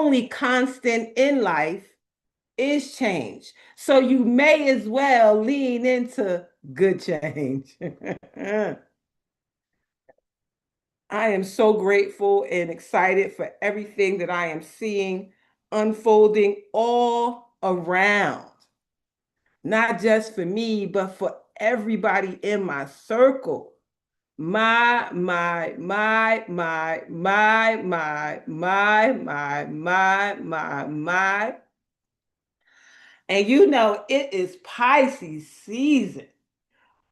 only constant in life is change. So you may as well lean into good change. I am so grateful and excited for everything that I am seeing unfolding all around. Not just for me, but for everybody in my circle. My. And you know, it is Pisces season.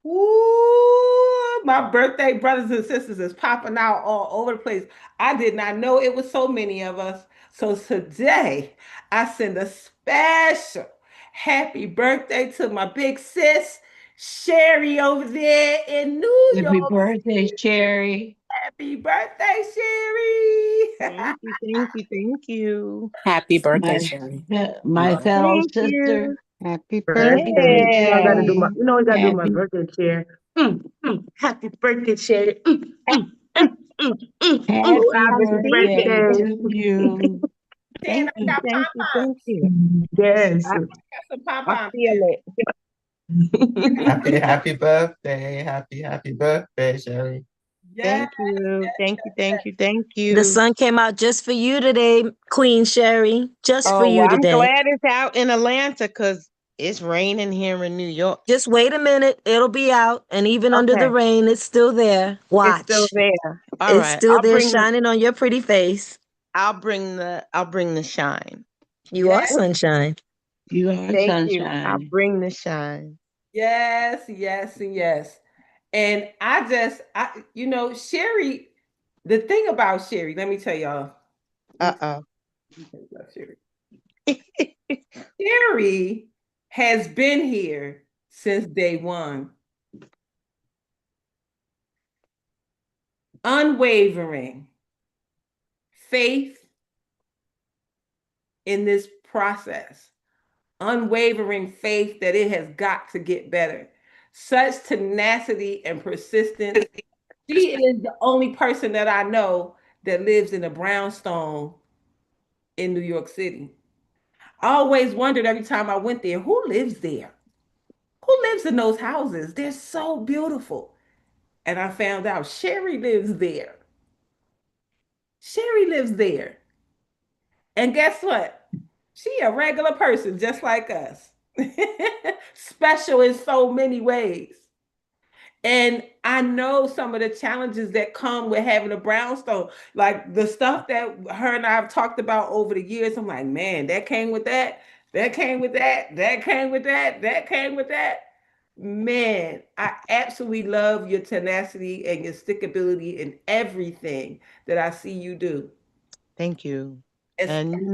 Ooh, my birthday brothers and sisters is popping out all over the place. I did not know it was so many of us. So today, I send a special happy birthday to my big sis, Sherry over there in New York. Happy birthday, Sherry. Happy birthday, Sherry. Thank you, thank you, thank you. Happy birthday, Sherry. My fellow Thank sister. you. Happy Birthday. birthday. You know I gotta do my Happy birthday share. Happy birthday, Sherry. Happy Happy birthday birthday. to you. Dan, Thank I you, got thank you, thank pom-poms. you. Yes, I got some I pom-poms. feel it. Happy birthday. Happy birthday, Sherry. Yes. Thank you, thank you, thank you, thank you. The sun came out just for you today, Queen Sherry. Just for Oh, you well, I'm today. glad it's out in Atlanta because it's raining here in New York. Just wait a minute. It'll be out. And even under the Okay, rain, it's still there. Watch. it's still there. All It's right, still there shining on your pretty face. I'll bring the shine. You are Yes. sunshine. You are Thank you. I'll sunshine. bring the shine. Yes, yes, and yes. And you know, Sherry, the thing about Sherry, let me tell y'all. Uh-oh. Let me tell you about Sherry. Sherry has been here since day one. Unwavering faith in this process. Unwavering faith that it has got to get better. Such tenacity and persistence. She is the only person that I know that lives in a brownstone in New York City. I always wondered every time I went there, who lives there? Who lives in those houses? They're so beautiful. And I found out Sherry lives there. Sherry lives there. And guess what? She a regular person just like us. Special in so many ways. And I know some of the challenges that come with having a brownstone, like the stuff that her and I have talked about over the years. I'm like, man, that came with that, that came with that, that came with that, that came with that. Man, I absolutely love your tenacity and your stickability in everything that I see you do. Thank you. It's And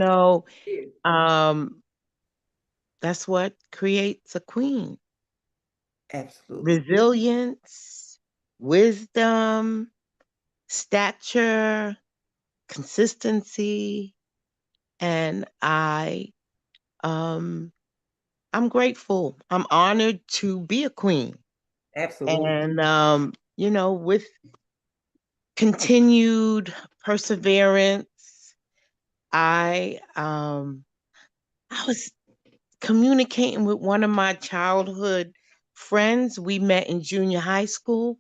that's what creates a queen. absolutely. Resilience, wisdom, stature, consistency, and um I'm grateful. I'm honored to be a queen. Absolutely. And with continued perseverance, I was communicating with one of my childhood friends. We met in junior high school,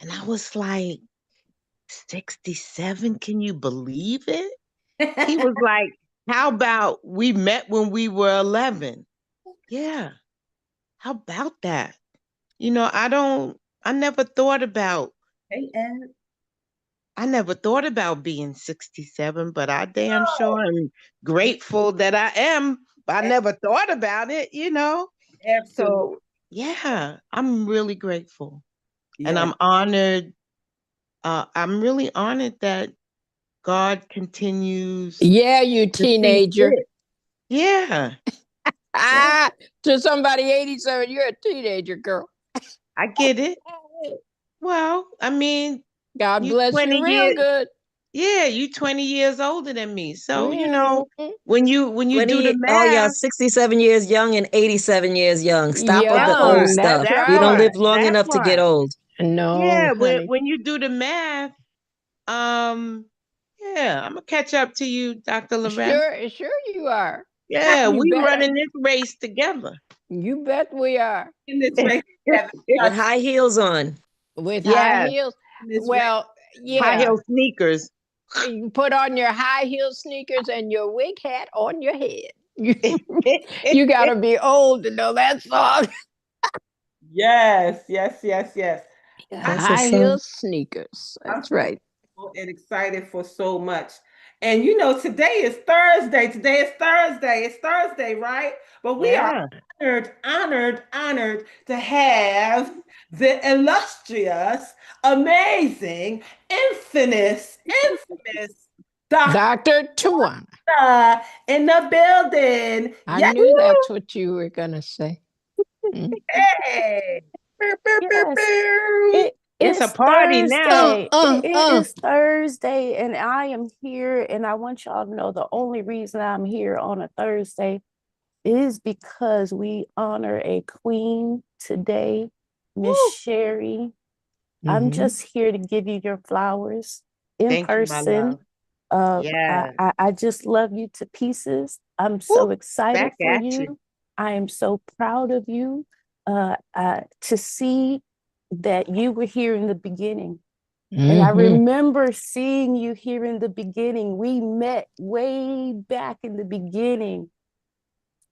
and I was like, 67, can you believe it? He was like, how about we met when we were 11? Yeah, how about that? I never thought about Hey, Ed. I never thought about being 67, but I damn sure am grateful that I am. I never thought about it. Absolutely. So, yeah, I'm really grateful. And Yeah. I'm honored. I'm really honored that God continues Yeah, you to see teenager. fit. Yeah. Ah, to somebody 87, you're a teenager, girl. I get it. Well, I mean, God you bless 20 you real years, good. yeah, you 20 years older than me. So, Mhm. when you do the Oh, y'all math, 67 years young and 87 years young. Stop with that the old part, Young, that's stuff. that We don't right. part, live long that enough to get part. old. No, Yeah, when honey. when you do the math, um, Yeah, I'm gonna catch up to you, Dr. Loretta. Sure you are. Yeah, You we bet. running this race together. You bet we are. In this race together. With high heels on. With high Yeah, heels. This race. Well, high yeah. heel sneakers. You put on your high heel sneakers and your wig hat on your head. You gotta be old to know that song. Yes. That's High what's heel up. sneakers. I'm That's right. so excited for so much. And you know, today is Thursday. It's Thursday, right? But we are Yeah. honored to have the illustrious, amazing, infamous Doctor Dr. Tawana. in the building. I Yes. knew that's what you were gonna say. Mm. Yes, It's a it's party now. Thursday. It is Thursday, and I am here. And I want y'all to know the only reason I'm here on a Thursday is because we honor a queen today, Miss Sherry. I'm just here to give you your flowers in Thank you, my person. love. Yeah. I just love you to pieces. I'm so Woo, excited back for at you. you. I am so proud of you to see that you were here in the beginning. And I remember seeing you here in the beginning. We met way back in the beginning,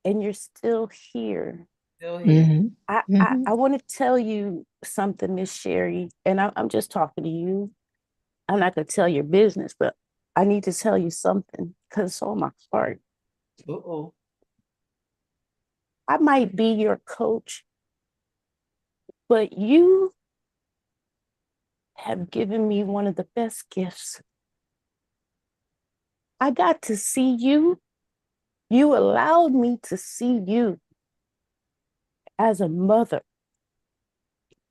and you're still here. Still here. I want to tell you something, Miss Sherry, and I'm just talking to you. I'm not going to tell your business, but I need to tell you something because it's on my heart. Uh-oh. I might be your coach, but you have given me one of the best gifts. I got to see you. You allowed me to see you as a mother.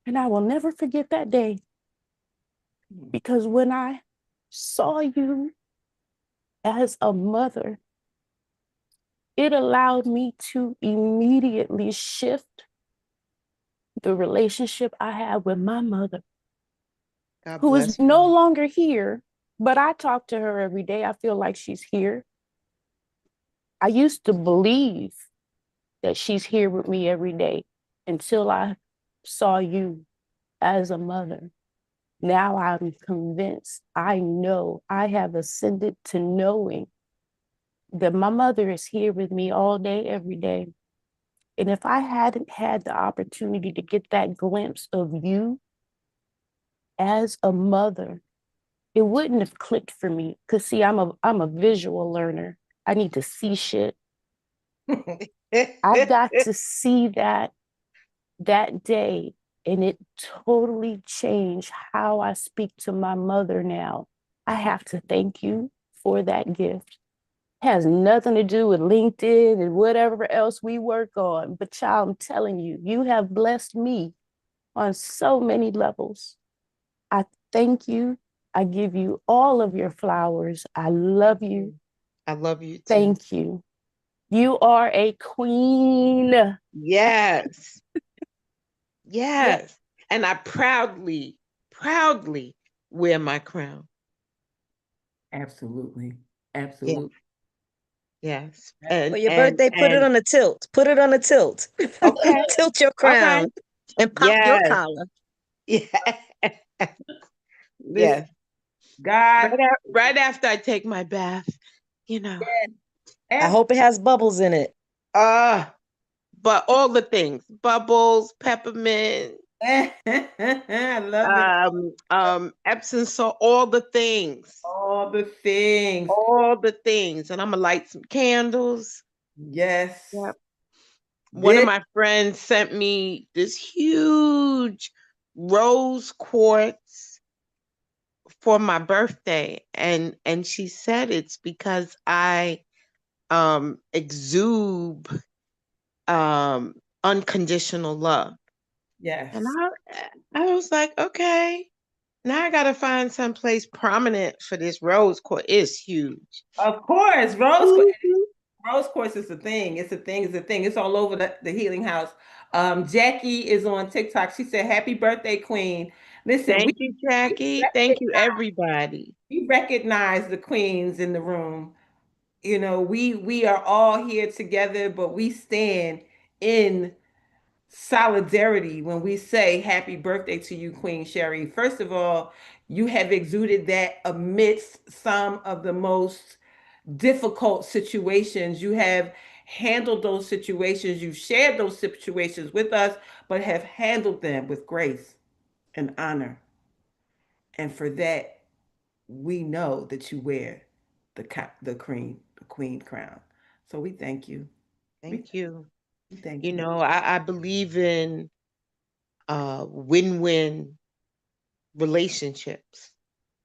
And I will never forget that day because when I saw you as a mother, it allowed me to immediately shift the relationship I had with my mother, God who is bless no you. longer here, but I talk to her every day. I feel like she's here. I used to believe that she's here with me every day until I saw you as a mother. Now I'm convinced, I know, I have ascended to knowing that my mother is here with me all day, every day. And if I hadn't had the opportunity to get that glimpse of you as a mother, it wouldn't have clicked for me. Because see, I'm a visual learner. I need to see shit. I got to see that day, and it totally changed how I speak to my mother now. I have to thank you for that gift. It has nothing to do with LinkedIn and whatever else we work on. But child, I'm telling you, you have blessed me on so many levels. I thank you. I give you all of your flowers. I love you. I love you too. Thank you. You are a queen. Yes. Yes. And I proudly wear my crown. Absolutely. Yes. For your birthday, put it on a tilt. Put it on a tilt. Okay. Tilt your All right. crown and pop your Yes. collar. Yeah. Listen, Yes. God. Right after I take my bath, you know. I hope it has bubbles in it. But all the things, bubbles, peppermint, I love it. Epsom salt, all the things. All the things. All the things. And I'm gonna light some candles. Yes. Yep. One of my friends sent me this huge rose quartz for my birthday, and she said it's because I exude unconditional love. Yes. And I was like, okay, now I gotta find someplace prominent for this rose quartz. It's huge. Of course, rose quartz is a thing. It's a thing. It's all over the healing house. Jackie is on TikTok. She said, "Happy birthday, Queen." Listen, Thank you, Jackie. Thank you, everybody. we recognize the queens in the room. You know, we are all here together, but we stand in solidarity when we say happy birthday to you, Queen Sherry. First of all, you have exuded that amidst some of the most difficult situations. You have handled those situations, you've shared those situations with us, but have handled them with grace and honor. And for that, we know that you wear the queen crown. So we thank you. We, Thank you. we thank You you. know, I believe in win-win relationships.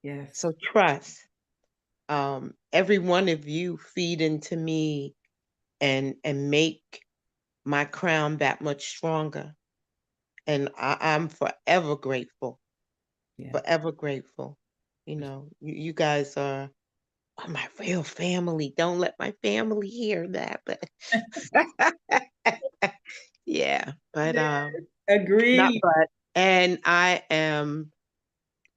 Yes. So trust. Every one of you feed into me and make my crown that much stronger. And I'm forever grateful. Yeah. Forever grateful. You know, you guys are my real family. Don't let my family hear that, but yeah, but not Agreed. but. And I am,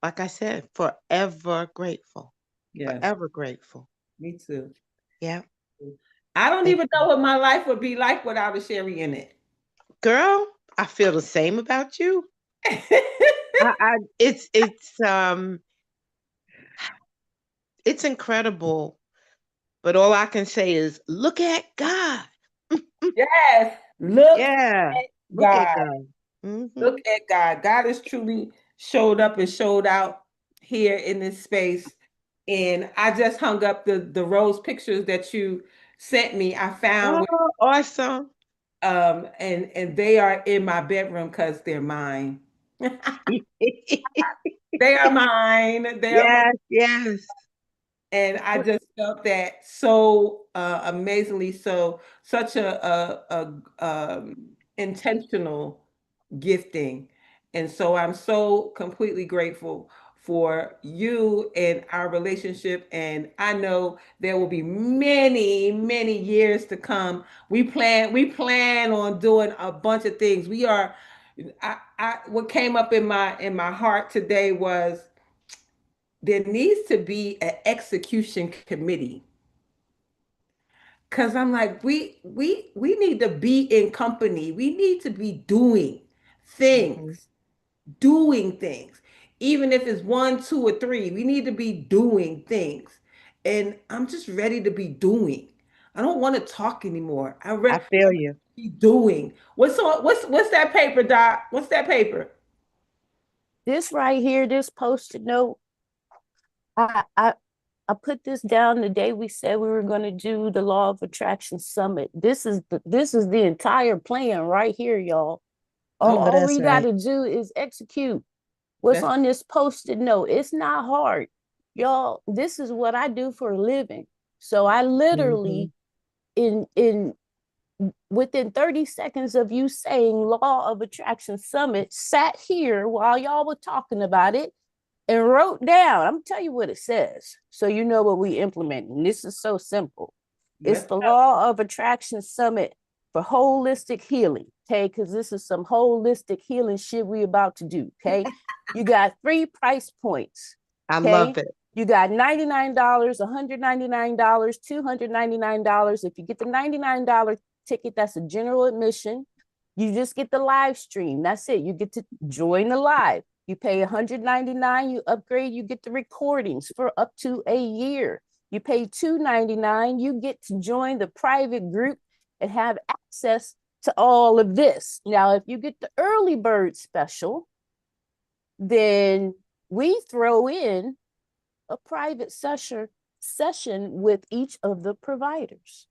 like I said, forever grateful. Yes. Forever grateful. Me too. Yeah. I don't Thank even you. know what my life would be like without a Sherry in it. Girl, I feel the same about you. It's incredible, but all I can say is look at God. Yes. Look Yeah. at Look God. at God. Hmm. Look at God. God has truly showed up and showed out here in this space. And I just hung up the rose pictures that you sent me. I found Oh, awesome. and they are in my bedroom because they're mine. They are mine. They are mine. Yes, yes. And I just felt that so amazingly so, such a intentional gifting. And so I'm so completely grateful for you and our relationship. And I know there will be many, many years to come. We plan on doing a bunch of things. I what came up in my heart today was there needs to be an execution committee. Cause I'm like, we need to be in company. We need to be Hmm. things, doing things. Even if it's one, two, or three, we need to be doing things. And I'm just ready to be doing. I don't want to talk anymore. I feel you. Be doing. What's that paper, Doc? What's that paper? This right here, this post-it note, I I I put this down the day we said we were going to do the Law of Attraction Summit. This is the entire plan right here, y'all. I know All that's we got right. to do is execute what's That's on this post-it note. It's not hard, y'all. This is what I do for a living. So I Hmm. literally in within 30 seconds of you saying Law of Attraction Summit, sat here while y'all were talking about it and wrote down. I'm gonna tell you what it says so you know what we implement. And this is so simple. It's let's the Law of Attraction Summit for holistic healing. Okay, because this is some holistic healing shit we about to do. Okay, you got 3 price points. I Okay, love it. you got $99, $199, $299. If you get the $99 ticket, that's a general admission. You just get the live stream. That's it. You get to join the live. You pay $199, you upgrade, you get the recordings for up to a year. You pay $299, you get to join the private group and have access to all of this. Now, if you get the early bird special, then we throw in a private session with each of the providers.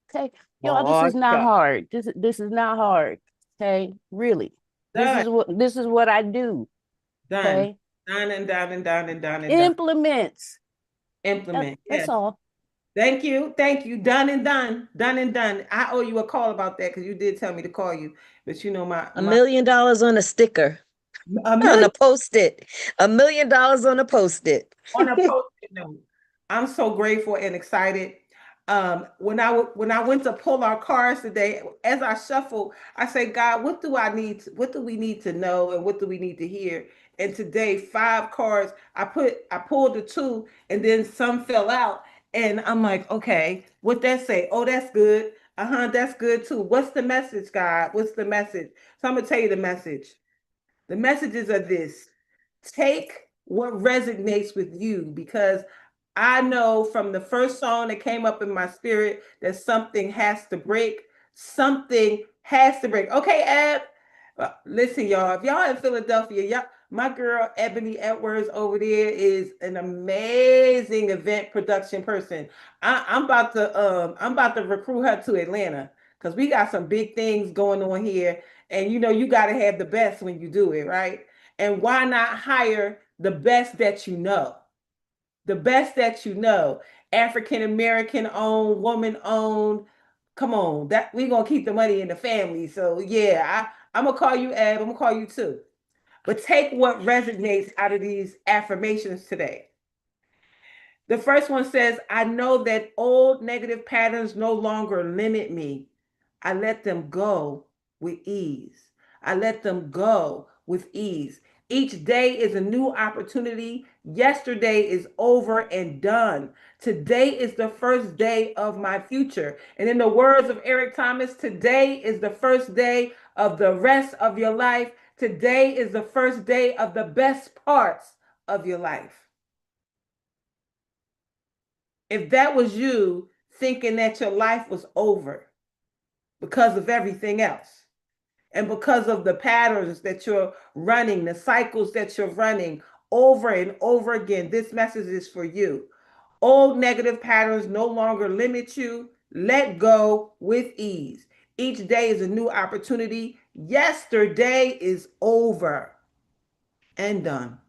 Okay, y'all, this is not Awesome. hard. This is not hard. Okay, really, done. this is what I do. Done. Okay, Done and done and done and done and done. implements. Implement. That's Yes. all. Thank you. Thank you. Done and done. Done and done. I owe you a call about that because you did tell me to call you. But you know $1 million on a sticker, a on million a post-it. $1 million on a post-it. on a post-it note. I'm so grateful and excited. When I went to pull our cars today, as I shuffled, I say, God, what do I need? What do we need to know, and what do we need to hear? And today, 5 cards. I pulled the 2, and then some fell out, and I'm like, okay, what that say? Oh, that's good. That's good too. What's the message, God? What's the message? So I'm gonna tell you the message. The messages are this: take what resonates with you, because I know from the first song that came up in my spirit that something has to break. Something has to break. Okay, Eb. Listen, y'all. If y'all in Philadelphia, y'all, my girl Ebony Edwards over there is an amazing event production person. I'm about to recruit her to Atlanta because we got some big things going on here, and you know you got to have the best when you do it, right? And why not hire the best that you know? The best that you know. African American owned, woman owned. Come on, that we gonna keep the money in the family. So yeah, I'm gonna call you Ab. I'm gonna call you too. But take what resonates out of these affirmations today. The first one says, I know that old negative patterns no longer limit me. I let them go with ease. I let them go with ease. Each day is a new opportunity. Yesterday is over and done. Today is the first day of my future. And in the words of Eric Thomas, today is the first day of the rest of your life. Today is the first day of the best parts of your life. If that was you thinking that your life was over because of everything else, and because of the patterns that you're running, the cycles that you're running over and over again, this message is for you. Old negative patterns no longer limit you. Let go with ease. Each day is a new opportunity. Yesterday is over and done.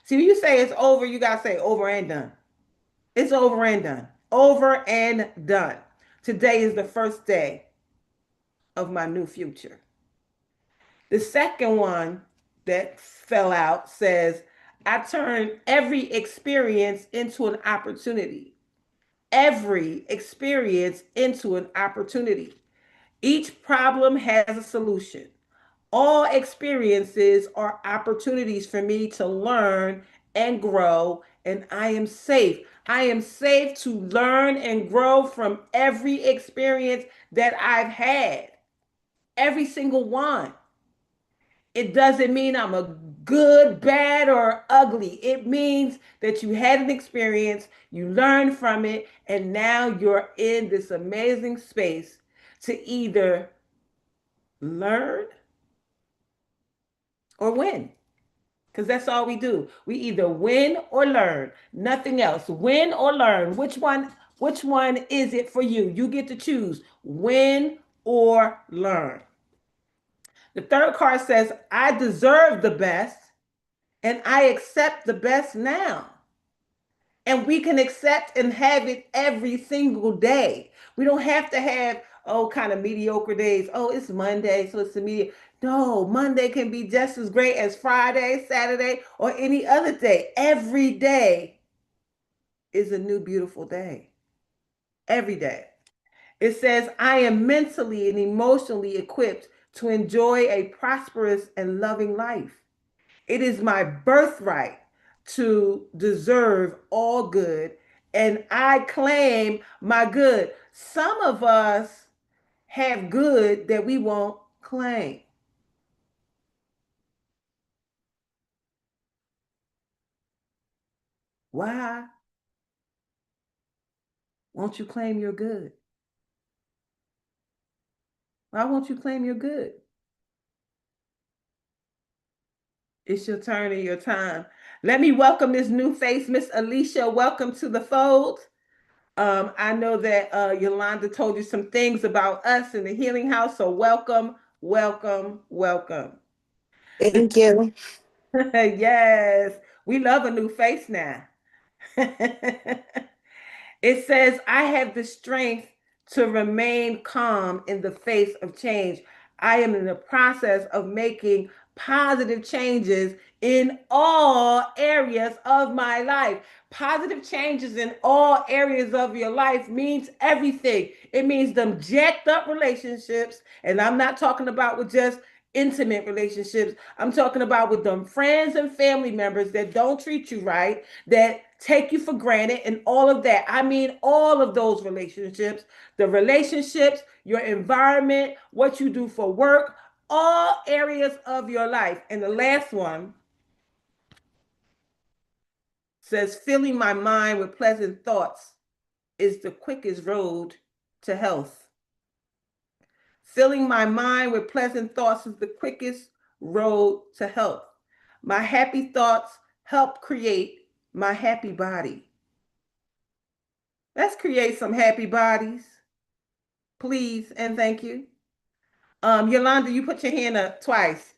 See, when you say it's over, you got to say over and done. It's over and done. Over and done. Today is the first day of my new future. The second one that fell out says, I turn every experience into an opportunity. Every experience into an opportunity. Each problem has a solution. All experiences are opportunities for me to learn and grow, and I am safe. I am safe to learn and grow from every experience that I've had, every single one. It doesn't mean I'm a good, bad, or ugly. It means that you had an experience, you learned from it, and now you're in this amazing space to either learn or win. Because that's all we do. We either win or learn. Nothing else. Win or learn. Which one is it for you? You get to choose. Win or learn. The third card says, I deserve the best and I accept the best now. And we can accept and have it every single day. We don't have to have, oh, kind of mediocre days. Oh, it's Monday, so it's a mediocre. No, Monday can be just as great as Friday, Saturday, or any other day. Every day is a new beautiful day. Every day. It says, I am mentally and emotionally equipped to enjoy a prosperous and loving life. It is my birthright to deserve all good, and I claim my good. Some of us have good that we won't claim. Why won't you claim your good? Why won't you claim your good? It's your turn and your time. Let me welcome this new face, Miss Alicia. Welcome to the fold. I know that Yolanda told you some things about us in the Healing House, so welcome, welcome, welcome. Thank you. Yes, we love a new face now. It says, I have the strength to remain calm in the face of change. I am in the process of making positive changes in all areas of my life. Positive changes in all areas of your life means everything. It means them jacked up relationships. And I'm not talking about with just intimate relationships. I'm talking about with them friends and family members that don't treat you right, that take you for granted, and all of that. I mean, all of those relationships, the relationships, your environment, what you do for work, all areas of your life. And the last one says, filling my mind with pleasant thoughts is the quickest road to health. Filling my mind with pleasant thoughts is the quickest road to health. My happy thoughts help create my happy body. Let's create some happy bodies, please, and thank you. Yolanda, you put your hand up twice.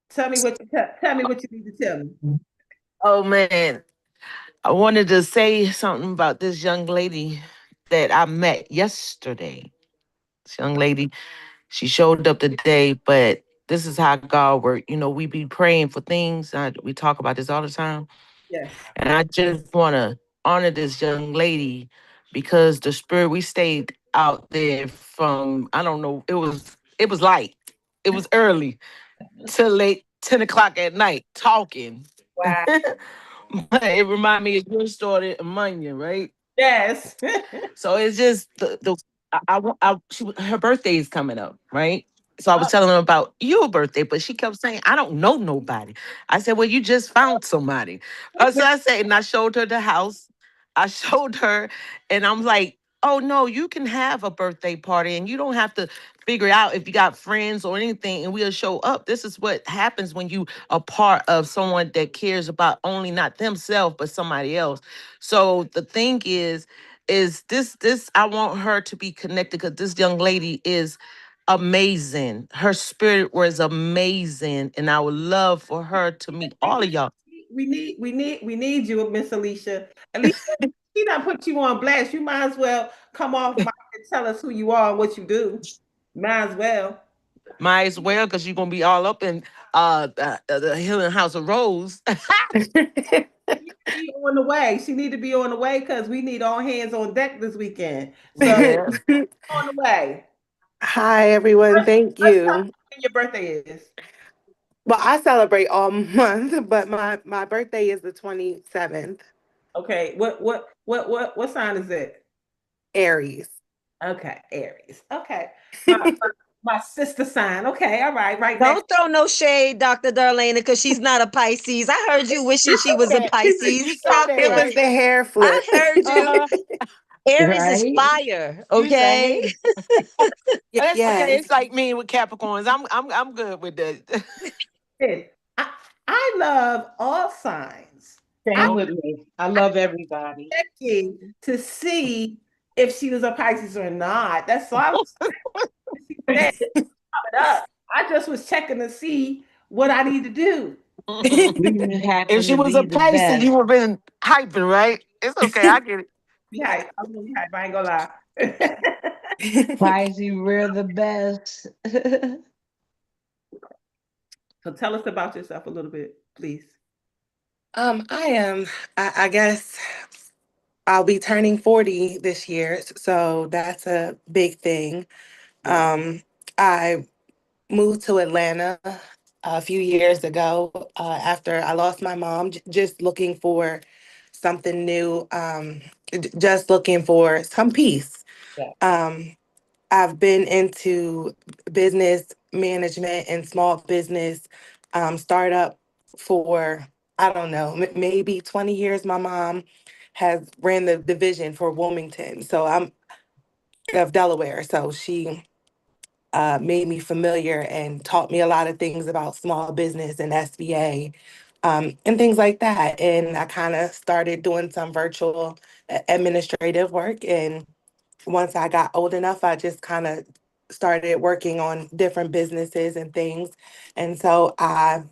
Tell me what you need to tell me. Oh man, I wanted to say something about this young lady that I met yesterday. This young lady, she showed up today, but this is how God works. You know, we be praying for things. We talk about this all the time. Yes. And I just want to honor this young lady because the spirit, we stayed out there from, I don't know, it was light. It was early till late 10 o'clock at night talking. Wow. But it reminded me of your story, Amanya, right? Yes. So it's just the her birthday is coming up, right? So I was Oh, telling her about your birthday, but she kept saying, I don't know nobody. I said, well, you just found somebody. So I said, and I showed her the house. I showed her, and I'm like, oh no, you can have a birthday party and you don't have to figure out if you got friends or anything, and we'll show up. This is what happens when you are part of someone that cares about only not themselves, but somebody else. So the thing is this I want her to be connected because this young lady is amazing. Her spirit was amazing, and I would love for her to meet all of y'all. we need you, Miss Alicia. Alicia, she done put you on blast. You might as well come off mic and tell us who you are and what you do. Might as well. Might as well, because you're gonna be all up in the Healing House of Rose. Be on the way. She need to be on the way because we need all hands on deck this weekend. So Yeah. on the way. Hi, everyone. Thank Let's tell us you. when your birthday is. Well, I celebrate all month, but my birthday is the 27th, Okay. What sign is it? Aries. Okay, Aries. Okay. My sister sign. Okay, all right, right next. Don't throw no shade, Dr. Darlene, because she's not a Pisces. I heard you wishing she was a Okay. Pisces. You said Stop it It was it. the right. hair I flip. heard you. Uh-huh. Aries is Right? fire, You okay? right. That's okay. Yes. It's like me with Capricorns. I'm good with that. I, I love all signs. I'm Same with me. I love everybody. checking to see if she was a Pisces or not. That's all I was saying. Up. I just was checking to see what I need to do. We just If happen she to was a be the Pisces, best. you would have been hyping, right? It's okay. I get it. Be hype. I'm gonna be hype. I ain't gonna lie. Pisces, we're the best. So tell us about yourself a little bit, please. I am, I guess I'll be turning 40 this year, so that's a big thing. Yeah. I moved to Atlanta a few years ago after I lost my mom, just looking for something new, just looking for some peace. Yeah. I've been into business management and small business startup for, I don't know, maybe 20 years. My mom has ran the division for Wilmington. So I'm of Delaware. So she made me familiar and taught me a lot of things about small business and SBA and things like that. And I kind of started doing some virtual administrative work. And once I got old enough, I just kind of started working on different businesses and things. And so I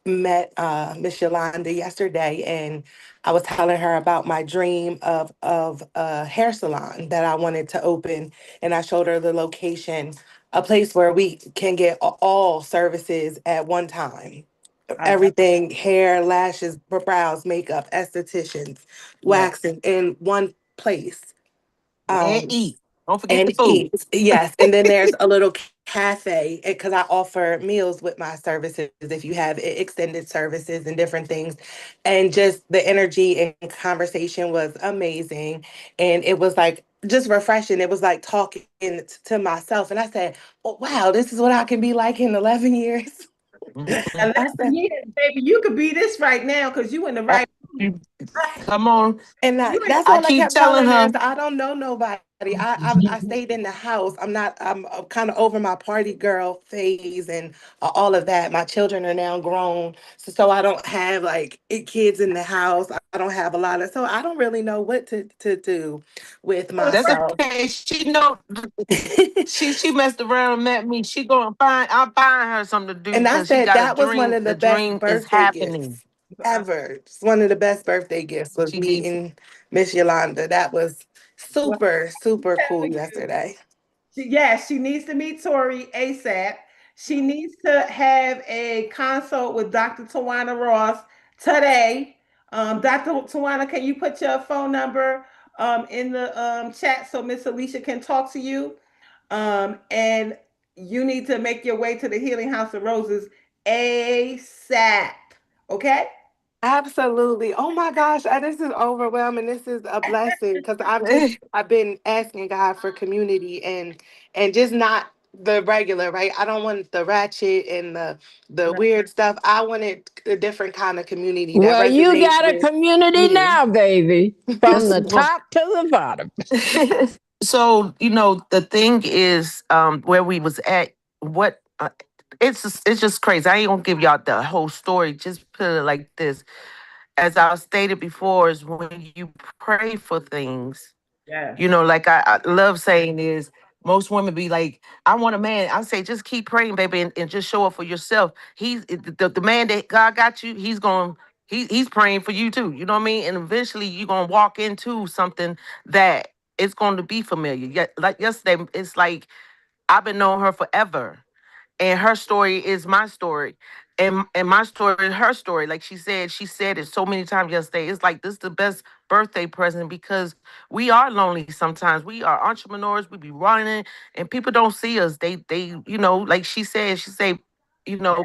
met Miss Yolanda yesterday, and I was telling her about my dream of a hair salon that I wanted to open, and I showed her the location a place where we can get all services at one time. I love. Everything, hair, lashes, brows, makeup, estheticians, Yeah. waxing in one place. And Um, eat. Don't forget the and food. eat. Yes. And then there's a little cafe because I offer meals with my services if you have extended services and different things. And just the energy and conversation was amazing. And it was like just refreshing. It was like talking to myself. And I said, oh, wow, this is what I can be like in 11 years. Mhm. 11 I said, years, baby, you could be this right now because you in the Uh, right. you- Come on. and You in that's I all I keep kept telling telling her her. is I don't know nobody. I stayed in the house. I'm kind of over my party girl phase and all of that. My children are now grown, so I don't have like kids in the house. I don't have a lot of, so I don't really know what to do with That's myself. okay. She know she messed around and met me. She gonna find I'll find her something to do And I because she said got a that was one dream. of The the best dream is birthday happening. gifts ever. It's one of the best birthday gifts was She needs meeting Miss Yolanda. That was well, super, super cool telling you. yesterday. Yes, she needs to meet Tori ASAP. She needs to have a consult with Dr. Tawana Ross today. Dr. Tawana, can you put your phone number in the chat so Miss Alicia can talk to you? And you need to make your way to the Healing House of Roses ASAP. Okay? Absolutely. Oh my gosh, this is overwhelming. This is a blessing because I've been asking God for community and just not the regular, right? I don't want the ratchet and the weird stuff. I wanted a different kind of community that Well, you resonates got a with community me. now, baby, from the well, top to the bottom. so the thing is where we was at what it's just crazy. I ain't gonna give y'all the whole story. Just put it like this. As I stated before, is when you pray for things, Yes. like I love saying is most women be like, I want a man. I say, just keep praying, baby, and just show up for yourself. The man that God got you, he's praying for you too. You know what I mean? And eventually you're gonna walk into something that it's going to be familiar. Yet like yesterday, it's like I've been knowing her forever and her story is my story and my story is her story. Like she said it so many times yesterday. It's like this is the best birthday present because we are lonely sometimes. We are entrepreneurs. We be running and people don't see us. They like she say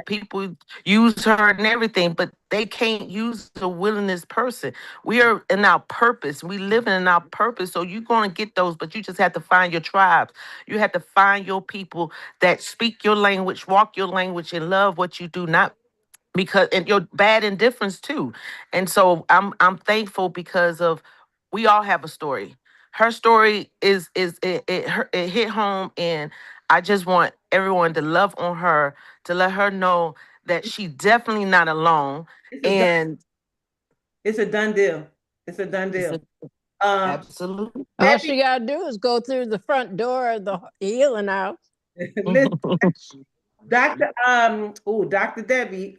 people use her and everything, but they can't use a willingness person. We are in our purpose. We living in our purpose. So you're gonna get those, but you just have to find your tribes. You have to find your people that speak your language, walk your language, and love what you do, not because and your bad indifference too. And so I'm thankful because of we all have a story. Her story it hit home, and I just want everyone to love on her to let her know that she definitely not alone. It's a done, And it's a done deal. It's a done it's deal. a, Um, absolutely. All she Debbie, got to do is go through the front door of the healing house. listen, Dr. Dr. Debbie,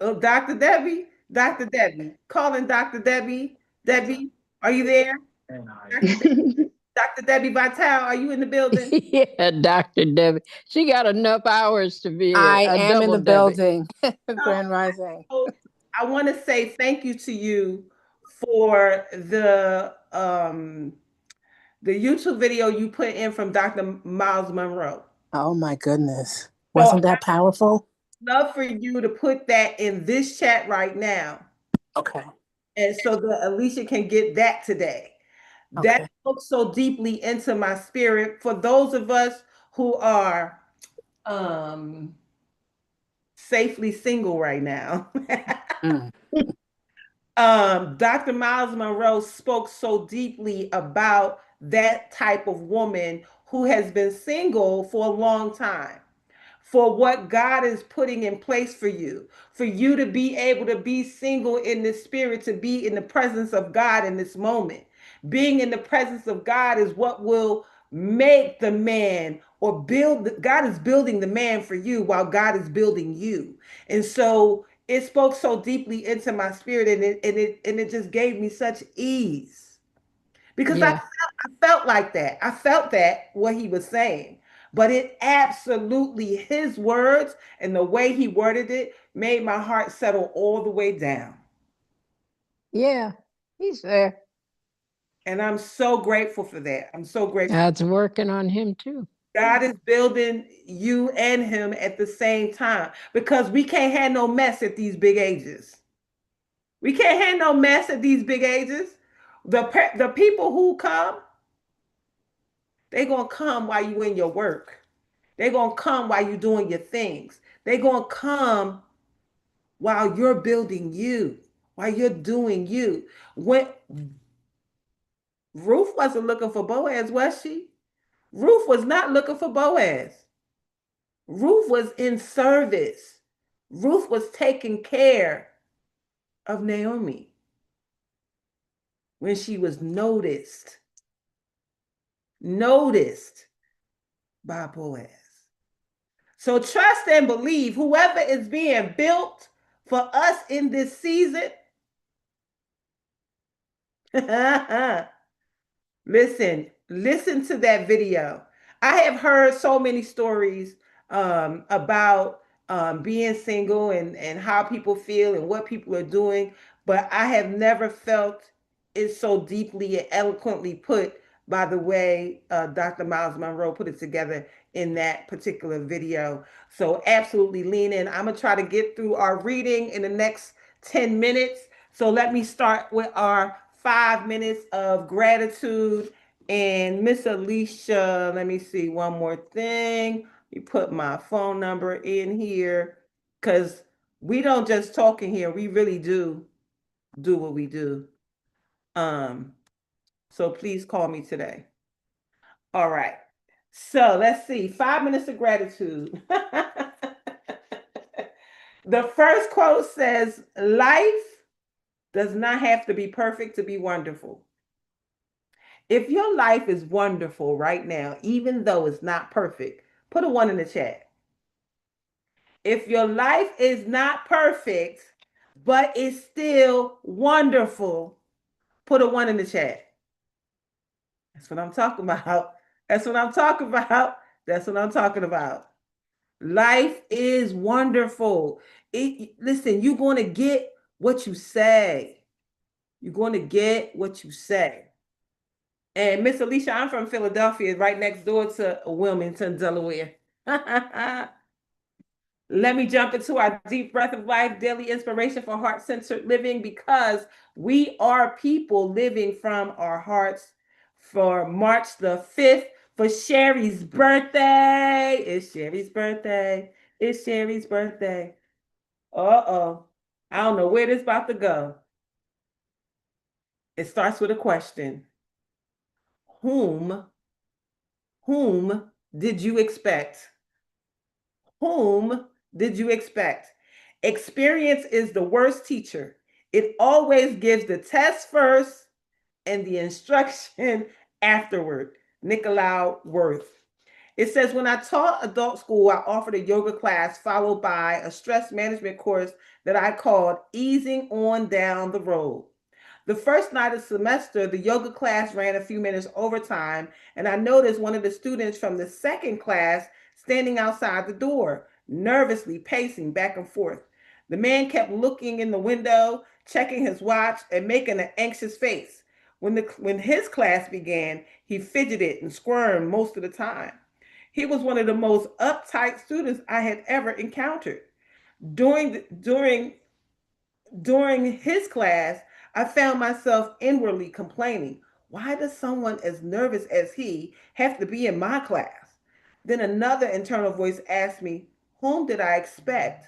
Dr. Debbie, calling Dr. Debbie. Debbie, are you there? Dr. Dr. Debbie Vital, are you in the building? Yeah, Dr. Debbie. She got enough hours to be I a am in double the Debbie. building. Oh, Grand Rising. so I want to say thank you to you for the YouTube video you put in from Dr. Miles Monroe. Oh my goodness. So Wasn't that powerful? love for you to put that in this chat right now, Okay. and so that Alicia can get that today. That Okay. spoke so deeply into my spirit for those of us who are um, safely single right now. Mm. Dr. Miles Monroe spoke so deeply about that type of woman who has been single for a long time, for what God is putting in place for you to be able to be single in the spirit, to be in the presence of God in this moment. Being in the presence of God is what will make the man or God is building the man for you while God is building you. And so it spoke so deeply into my spirit and it just gave me such ease because Yeah. I felt like that. I felt that what he was saying. But it absolutely, his words and the way he worded it made my heart settle all the way down. Yeah, he's there. And I'm so grateful for that. I'm so grateful. God's working on him too. God is building you and him at the same time because we can't have no mess at these big ages. We can't have no mess at these big ages. The people who come, they gonna come while you in your work. They gonna come while you doing your things. They gonna come while you're building you, while you're doing you. When Ruth wasn't looking for Boaz, was she? Ruth was not looking for Boaz. Ruth was in service. Ruth was taking care of Naomi when she was noticed by Boaz. So trust and believe whoever is being built for us in this season. Listen to that video. I have heard so many stories about being single and how people feel and what people are doing, but I have never felt it so deeply and eloquently put by the way Dr. Miles Monroe put it together in that particular video. So absolutely lean in. I'm going to try to get through our reading in the next 10 minutes. So let me start with our 5 minutes of gratitude. And Miss Alicia, let me see one more thing. You put my phone number in here because we don't just talk in here. We really do what we do. Um, so please call me today. All right. So let's see. 5 minutes of gratitude. The first quote says, life does not have to be perfect to be wonderful. If your life is wonderful right now, even though it's not perfect, put a one in the chat. If your life is not perfect, but it's still wonderful, put a one in the chat. That's what I'm talking about. That's what I'm talking about. That's what I'm talking about. Life is wonderful. Listen, you're going to get what you say. You're going to get what you say. And Miss Alicia, I'm from Philadelphia, right next door to Wilmington, Delaware. Let me jump into our deep breath of life, daily inspiration for heart centered living, because we are people living from our hearts for March the 5th for Sherry's birthday. It's Sherry's birthday. It's Sherry's birthday. Uh-oh. I don't know where this is about to go. It starts with a question. Whom did you expect? Whom did you expect? Experience is the worst teacher. It always gives the test first and the instruction afterward. Nicolau Worth. It says, when I taught adult school, I offered a yoga class followed by a stress management course that I called Easing On Down the Road. The first night of the semester, the yoga class ran a few minutes overtime, and I noticed one of the students from the second class standing outside the door, nervously pacing back and forth. The man kept looking in the window, checking his watch, and making an anxious face. When his class began, he fidgeted and squirmed most of the time. He was one of the most uptight students I had ever encountered. During during during his class, I found myself inwardly complaining, why does someone as nervous as he have to be in my class? Then another internal voice asked me, whom did I expect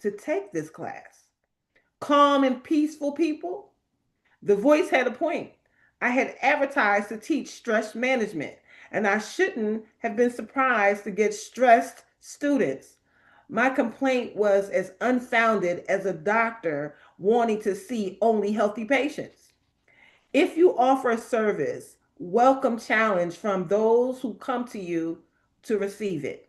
to take this class? Calm and peaceful people? The voice had a point. I had advertised to teach stress management, and I shouldn't have been surprised to get stressed students. My complaint was as unfounded as a doctor wanting to see only healthy patients. If you offer a service, welcome challenge from those who come to you to receive it.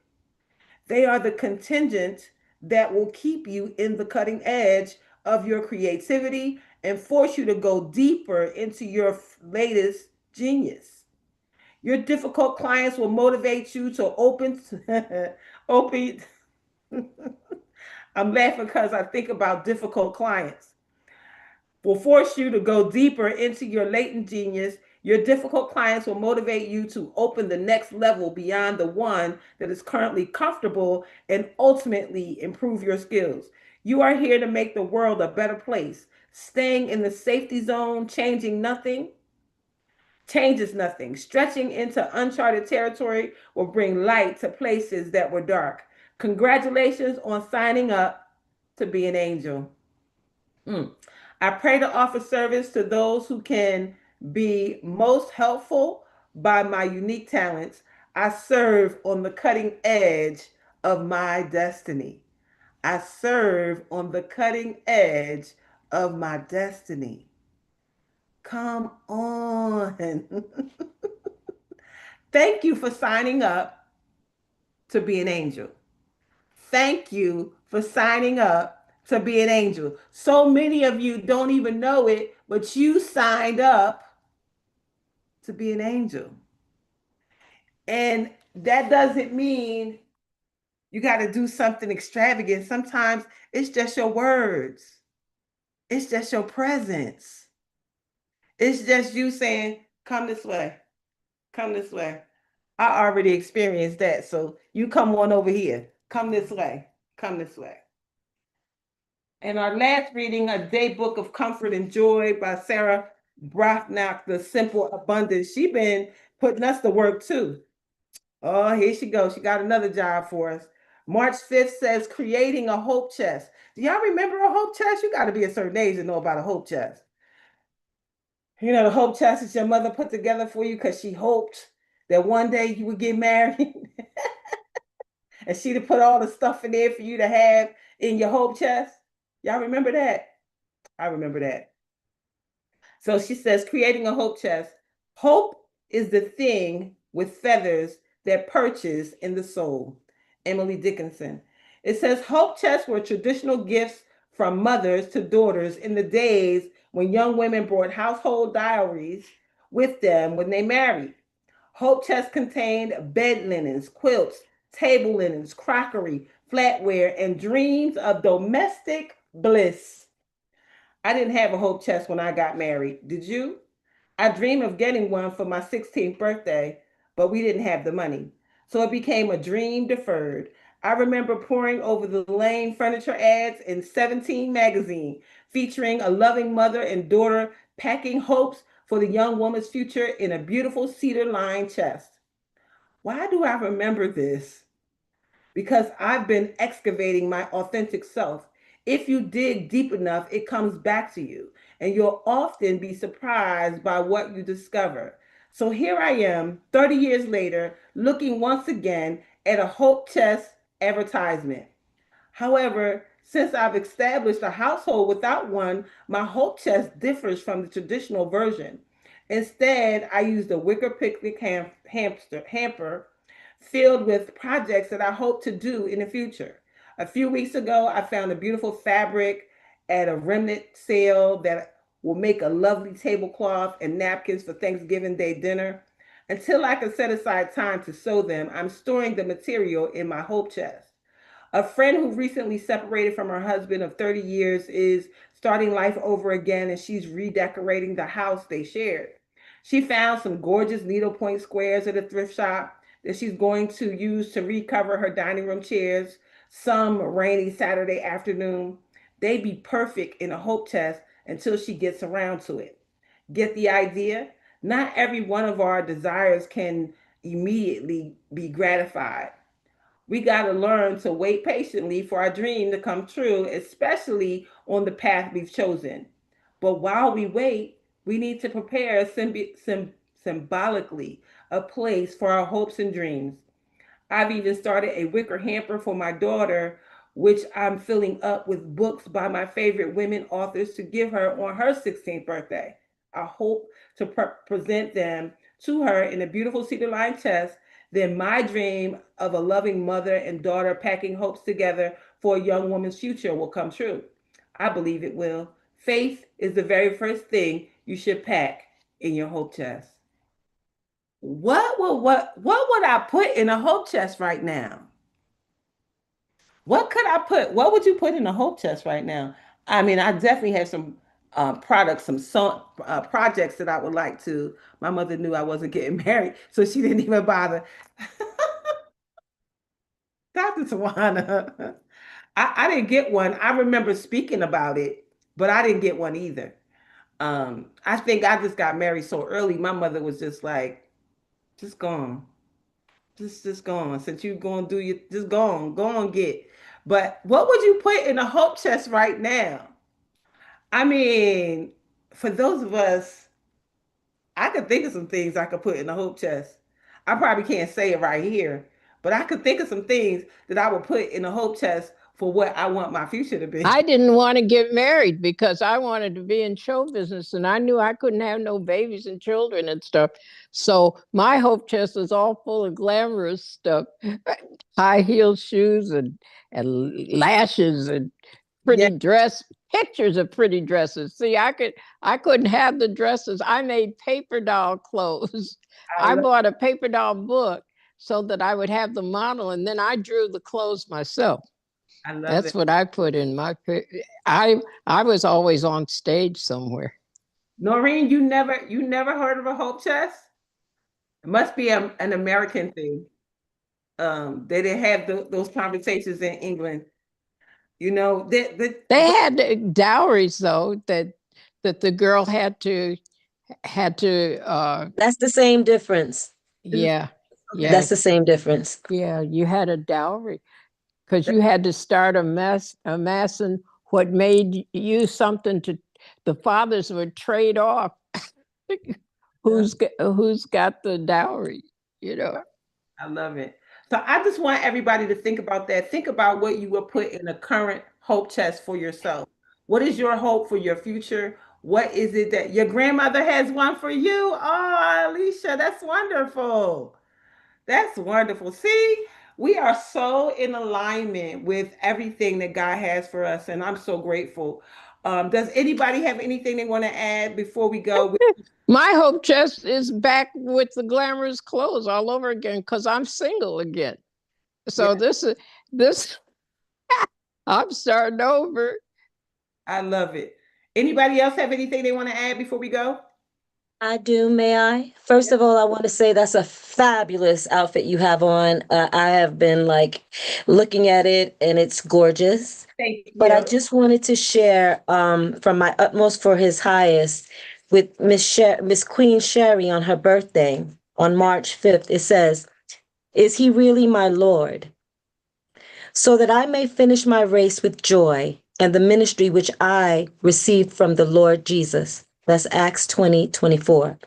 They are the contingent that will keep you in the cutting edge of your creativity and force you to go deeper into your latest genius. Your difficult clients will motivate you to open, open. I'm laughing because I think about difficult clients. Will force you to go deeper into your latent genius. Your difficult clients will motivate you to open the next level beyond the one that is currently comfortable and ultimately improve your skills. You are here to make the world a better place. Staying in the safety zone, changing nothing, changes nothing. Stretching into uncharted territory will bring light to places that were dark. Congratulations on signing up to be an angel. Mm. I pray to offer service to those who can be most helpful by my unique talents. I serve on the cutting edge of my destiny. I serve on the cutting edge of my destiny. Come on. Thank you for signing up to be an angel. Thank you for signing up to be an angel. So many of you don't even know it, but you signed up to be an angel. And that doesn't mean you got to do something extravagant. Sometimes it's just your words, it's just your presence. It's just you saying, come this way, come this way. I already experienced that. So you come on over here, come this way, come this way. And our last reading, A Day Book of Comfort and Joy by Sarah Brocknock, The Simple Abundance. She been putting us to work too. Oh, here she goes. She got another job for us. March 5th says creating a hope chest. Do y'all remember a hope chest? You got to be a certain age to know about a hope chest. You know, the hope chest that your mother put together for you because she hoped that one day you would get married. And she'd have put all the stuff in there for you to have in your hope chest. Y'all remember that? I remember that. So she says, creating a hope chest. Hope is the thing with feathers that perches in the soul. Emily Dickinson. It says, hope chests were traditional gifts from mothers to daughters in the days when young women brought household diaries with them when they married. Hope chests contained bed linens, quilts, table linens, crockery, flatware, and dreams of domestic bliss. I didn't have a hope chest when I got married. Did you? I dreamed of getting one for my 16th birthday, but we didn't have the money. So it became a dream deferred. I remember poring over the lame furniture ads in 17 magazine featuring a loving mother and daughter packing hopes for the young woman's future in a beautiful cedar lined chest. Why do I remember this? Because I've been excavating my authentic self. If you dig deep enough, it comes back to you, and you'll often be surprised by what you discover. So here I am, 30 years later, looking once again at a Hope Chest advertisement. However, since I've established a household without one, my Hope Chest differs from the traditional version. Instead, I used a wicker picnic hamper filled with projects that I hope to do in the future. A few weeks ago, I found a beautiful fabric at a remnant sale that will make a lovely tablecloth and napkins for Thanksgiving Day dinner. Until I can set aside time to sew them, I'm storing the material in my hope chest. A friend who recently separated from her husband of 30 years is starting life over again and she's redecorating the house they shared. She found some gorgeous needlepoint squares at a thrift shop that she's going to use to recover her dining room chairs some rainy Saturday afternoon. They'd be perfect in a hope chest until she gets around to it. Get the idea? Not every one of our desires can immediately be gratified. We got to learn to wait patiently for our dream to come true, especially on the path we've chosen. But while we wait, we need to prepare symbolically a place for our hopes and dreams. I've even started a wicker hamper for my daughter, which I'm filling up with books by my favorite women authors to give her on her 16th birthday. I hope to present them to her in a beautiful cedar lined chest. Then my dream of a loving mother and daughter packing hopes together for a young woman's future will come true. I believe it will. Faith is the very first thing you should pack in your hope chest. what would I put in a hope chest right now? What could I put? What would you put in a hope chest right now? I mean, I definitely have some products, some projects that I would like to. My mother knew I wasn't getting married, so she didn't even bother. Dr. Tawana, I didn't get one. I remember speaking about it, but I didn't get one either. I think I just got married so early. My mother was just like, just go on. Just go on. Since you going to do your, just go on, get. But what would you put in a hope chest right now? I mean, for those of us, I could think of some things I could put in a hope chest. I probably can't say it right here, but I could think of some things that I would put in a hope chest for what I want my future to be. I didn't want to get married because I wanted to be in show business and I knew I couldn't have no babies and children and stuff. So my hope chest was all full of glamorous stuff, high heel shoes and lashes and Yeah, pretty dress pictures of pretty dresses. See, I couldn't have the dresses. I made paper doll clothes. I I love, bought a paper doll book so that I would have the model and then I drew the clothes myself. I love That's it. what I put in my I I was always on stage somewhere. Noreen, you never heard of a hope chest? It must be an American thing. They didn't have those conversations in England. You know, They had dowries though that the girl had to That's the same difference. yeah, okay. yeah, That's the same difference. yeah, you had a dowry because you had to start amassing what made you something to the fathers would trade off Yeah, who's got the dowry, you know. I love it. So I just want everybody to think about that. Think about what you will put in a current hope chest for yourself. What is your hope for your future? What is it that your grandmother has one for you? Oh, Alicia, that's wonderful. That's wonderful. See, we are so in alignment with everything that God has for us, and I'm so grateful. Does anybody have anything they want to add before we go? My hope chest is back with the glamorous clothes all over again because I'm single again. Yeah, So this I'm starting over. I love it. Anybody else have anything they want to add before we go? I do, may I? First of all, I want to say that's a fabulous outfit you have on. I have been like looking at it and it's gorgeous. Thank But I you. just wanted to share from my utmost for his highest with Miss Queen Sherry on her birthday on March 5th. It says, "Is he really my Lord? So that I may finish my race with joy and the ministry which I received from the Lord Jesus." That's Acts 20:24.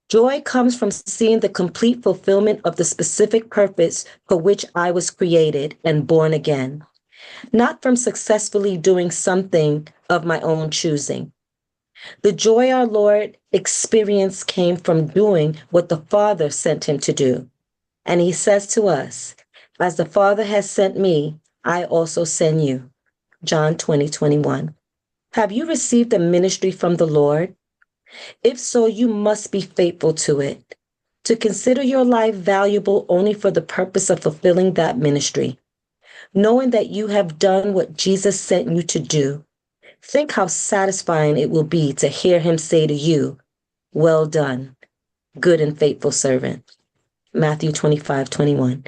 Joy comes from seeing the complete fulfillment of the specific purpose for which I was created and born again, not from successfully doing something of my own choosing. The joy our Lord experienced came from doing what the Father sent him to do. And he says to us, "As the Father has sent me, I also send you." John 20:21. Have you received a ministry from the Lord? If so, you must be faithful to it. To consider your life valuable only for the purpose of fulfilling that ministry, knowing that you have done what Jesus sent you to do. Think how satisfying it will be to hear him say to you, "Well done, good and faithful servant." Matthew 25:21.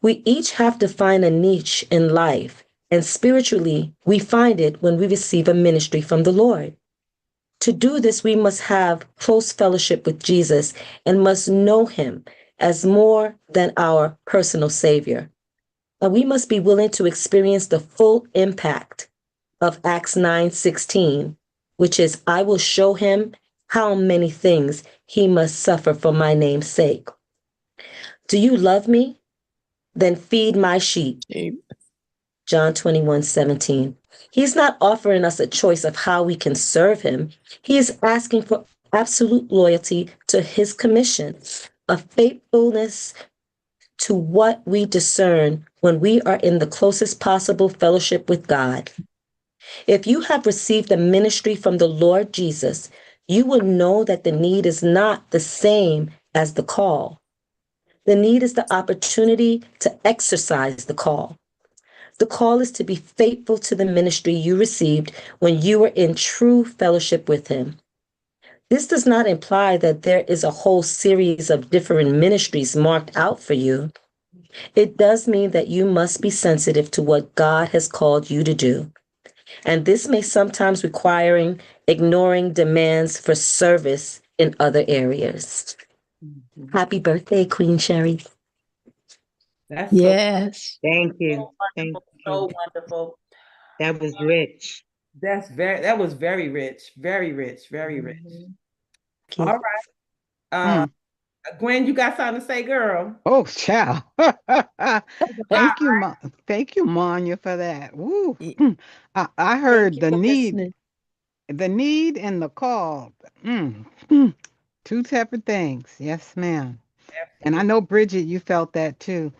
We each have to find a niche in life, and spiritually, we find it when we receive a ministry from the Lord. To do this, we must have close fellowship with Jesus and must know him as more than our personal Savior. And we must be willing to experience the full impact of Acts 9:16, which is, "I will show him how many things he must suffer for my name's sake." Do you love me? Then feed my sheep. John 21:17. He's not offering us a choice of how we can serve him. He is asking for absolute loyalty to his commission, a faithfulness to what we discern when we are in the closest possible fellowship with God. If you have received a ministry from the Lord Jesus, you will know that the need is not the same as the call. The need is the opportunity to exercise the call. The call is to be faithful to the ministry you received when you were in true fellowship with Him. This does not imply that there is a whole series of different ministries marked out for you. It does mean that you must be sensitive to what God has called you to do. And this may sometimes requiring ignoring demands for service in other areas. Happy birthday, Queen Sherry. That's so, Yes. Thank so you. Thank wonderful, you. so wonderful. That was rich. That was very rich, very rich, very rich. Mhm. All Thank you. right. Mm. Gwen, you got something to say, girl? Oh, child. Thank you, Manya, for that. Woo. I Thank heard you for listening. the need and the call. Mm, mm. Two separate things. Yes, ma'am. And I Absolutely. know, Bridget, you felt that too.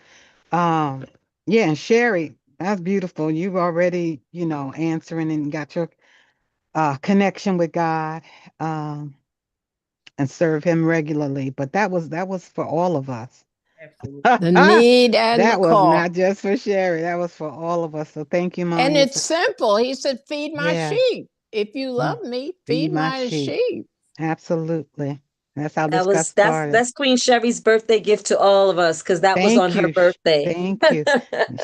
Um, yeah, and Sherry, that's beautiful. You've already, answering and got your connection with God, um, and serve Him regularly. But that was for all of us. Absolutely. The need and the That was call. not just for Sherry. That was for all of us. So thank you, And Manya. it's simple. He said, feed my Yeah, sheep. If you mm, love me, feed feed my my sheep. sheep. Absolutely. That's how That this got was started. that's Queen Sherry's birthday gift to all of us because that was on Thank her you. birthday. Thank you.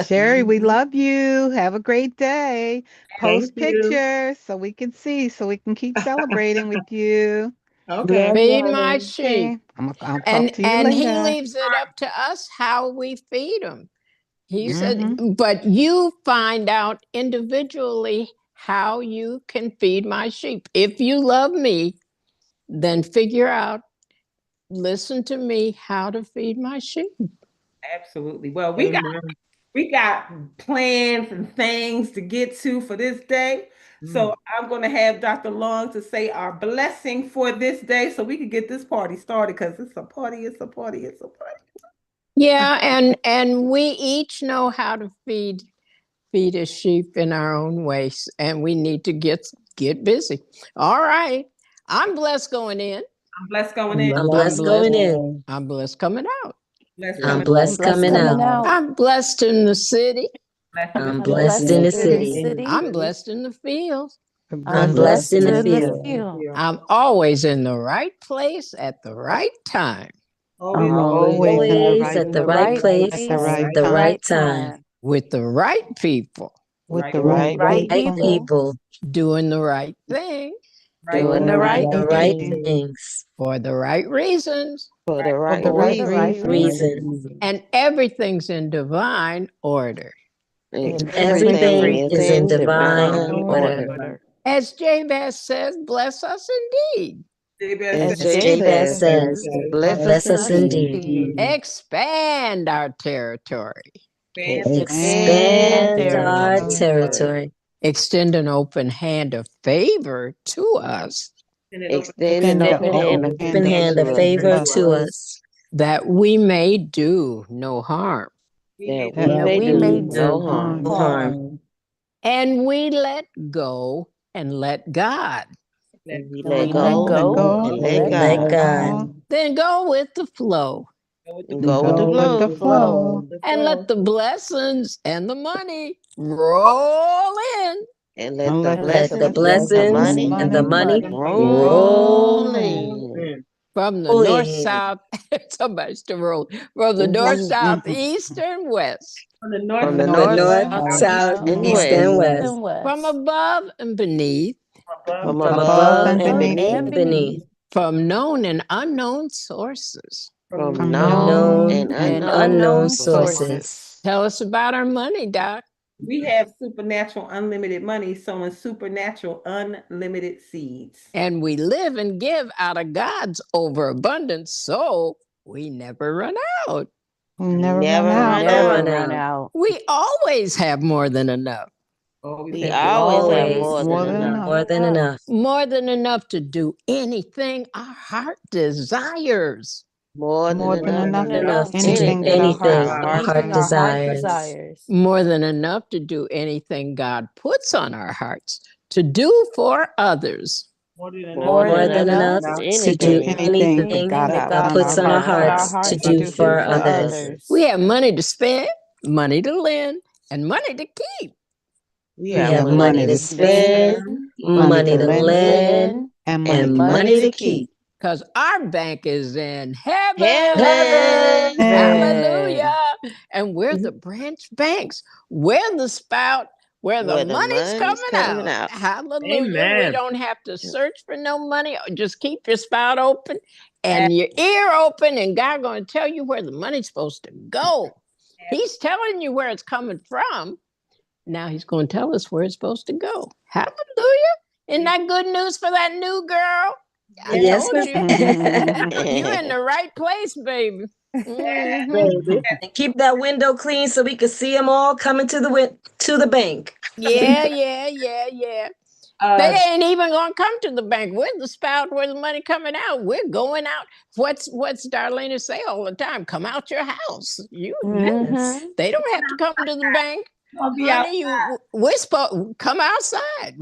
Sherry, we Mhm. love you. Have a great day. Thank Post you. pictures so we can see, so we can keep celebrating with you. Okay. Love Feed y'all. my sheep. Okay. I'll talk to you And he later. leaves it up to us how we feed them. He said, Mm-hmm. but you find out individually how you can feed my sheep. If you love me, then figure out, listen to me, how to feed my sheep. Absolutely. Well, Amen. we got plans and things to get to for this day. So Mm. I'm going to have Dr. Long to say our blessing for this day so we can get this party started because it's a party, it's a party, it's a party. Yeah, and we each know how to feed a sheep in our own ways, and we need to get busy. All right. I'm blessed going in. I'm blessed going in, I'm I'm blessed blessed. going in. I'm blessed coming out. blessed I'm coming, I'm blessed blessed coming coming out. out. I'm blessed in the city. blessed in the I'm I'm blessed blessed in the Blessed in the city. in the city. I'm city. blessed in the field. I'm I'm I'm blessed blessed in the blessed in the field. in the field. field. I'm always in the right place at the right time always I'm always Always in the Always right at in the the place right right at place the place right at at the the time right right time time with the right people with right, the with the right Right with the right right people. people people doing the right thing right, Doing doing the the right right doing the thing right thing thing. things for the right reasons, For the right. for right the for right the reason. right reason. reason. reason. and everything's in divine order. And And And everything everything is is everything in in is in divine divine divine Order. order. order. order. As Jabez says, bless us indeed. Jabez As said, As As Jabez Jabez Jabez says, says, says, bless us bless bless us us indeed. indeed. indeed. Expand our territory. expand, Expand Expand Expand our our territory. territory. territory. Extend an open hand of favor to us send it open. Extend an Extend the open Extend hand an of open hand open of favor hand of to favor us, to favor us to us that we may do no harm. We may that do that we That may we we may do do no do no harm. harm. no harm. harm. And we let go and let God. let And we And let we And we let go let go go and and let and let we Let God let God. God. God Then go with the flow go with the and and go with the go with the flow. Flow. flow and let the blessings and the money roll in. And let and the let And the let the Let the blessings and the blessings blessings and the blessings money and the money and the money money roll roll roll in in From the north, in south, somebody's to roll. From the north, mhm, south, east, and west. from the from north, from the the the north, north, north, south, north, south, east, south, south, and and east, west, and west, east, west, and From west. above and beneath. above from from above above above and and Above beneath, and and beneath, beneath, beneath. From known and unknown sources. from from from from known known and known and and And unknown unknown unknown sources. sources. sources. Tell us about our money, Doc. we have supernatural unlimited money sowing supernatural unlimited seeds. And we live and give out of God's overabundance, so we never run out. we We never run never We out. run Never never run out. run out. out. We always have more than enough. Always We have We always have always more Always than More than enough. enough. more than enough. enough. More than enough to do anything our heart desires. More than More than More enough enough than to to do do enough to do anything that anything our heart our anything Anything our our heart heart desires. heart desires. desires. desires. More than enough to do anything God puts on our hearts to do for others. More than enough. More more than than enough enough for to To do do anything anything that anything God that has put God on our puts on our hearts God hearts to has to put do do to for do for for others. others. others. We have money to spend, money to lend, and money to keep. We We We have have have money money money to to to spend, spend, spend, money money to to money to lend, lend, lend, and money and to and keep. money money to to keep. keep. Because our bank is in heaven. Heaven, Hallelujah. And we're the branch banks. We're the spout where the where the money's money's coming coming out. out. Hallelujah. We Amen. don't have to search for no money. Just keep your spout open and your ear open, and God going to tell you where the money's supposed to go. He's telling you where it's coming from. Now he's going to tell us where it's supposed to go. Hallelujah. Isn't that good news for that new girl? I Yes, told ma'am. you. You in the right place, baby. Hmm. Baby. And keep that window clean so we can see them all coming to to the bank. Yeah. They Uh, ain't even gonna come to the bank. We're the spout where the money coming out. We're going out. What's Darlena say all the time? Come out your house. Yes. They don't have to come to the bank, I'll be out. honey. We're supposed come outside.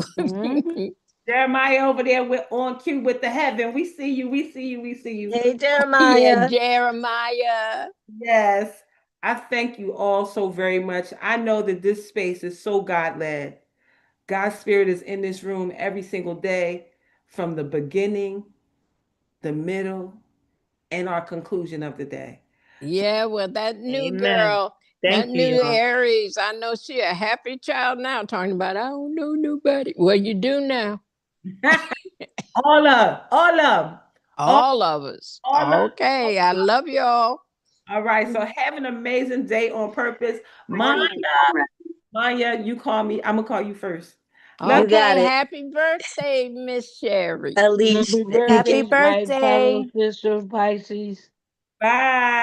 Jeremiah over there with on cue with the heaven. We see you. We see you. We see you. Hey, Yeah, Jeremiah. Jeremiah. Yes. I thank you all so very much. I know that this space is so God led. God's spirit is in this room every single day from the beginning, the middle, and our conclusion of the day. So, Yeah, well, that new Amen. girl, that Thank you, new y'all. Aries, I know she a happy child now, talking about I don't know nobody. Well, you do now. all of 'em, all, All of us. all of 'em. Okay, I love y'all. All right. So have an amazing day on purpose. Maya, Maya, you call me. I'm gonna call you first. Love You got Okay, it. happy birthday, Miss Sherry. Alicia. Happy Happy birthday, my fellow birthday. sister of Pisces. you. Bye.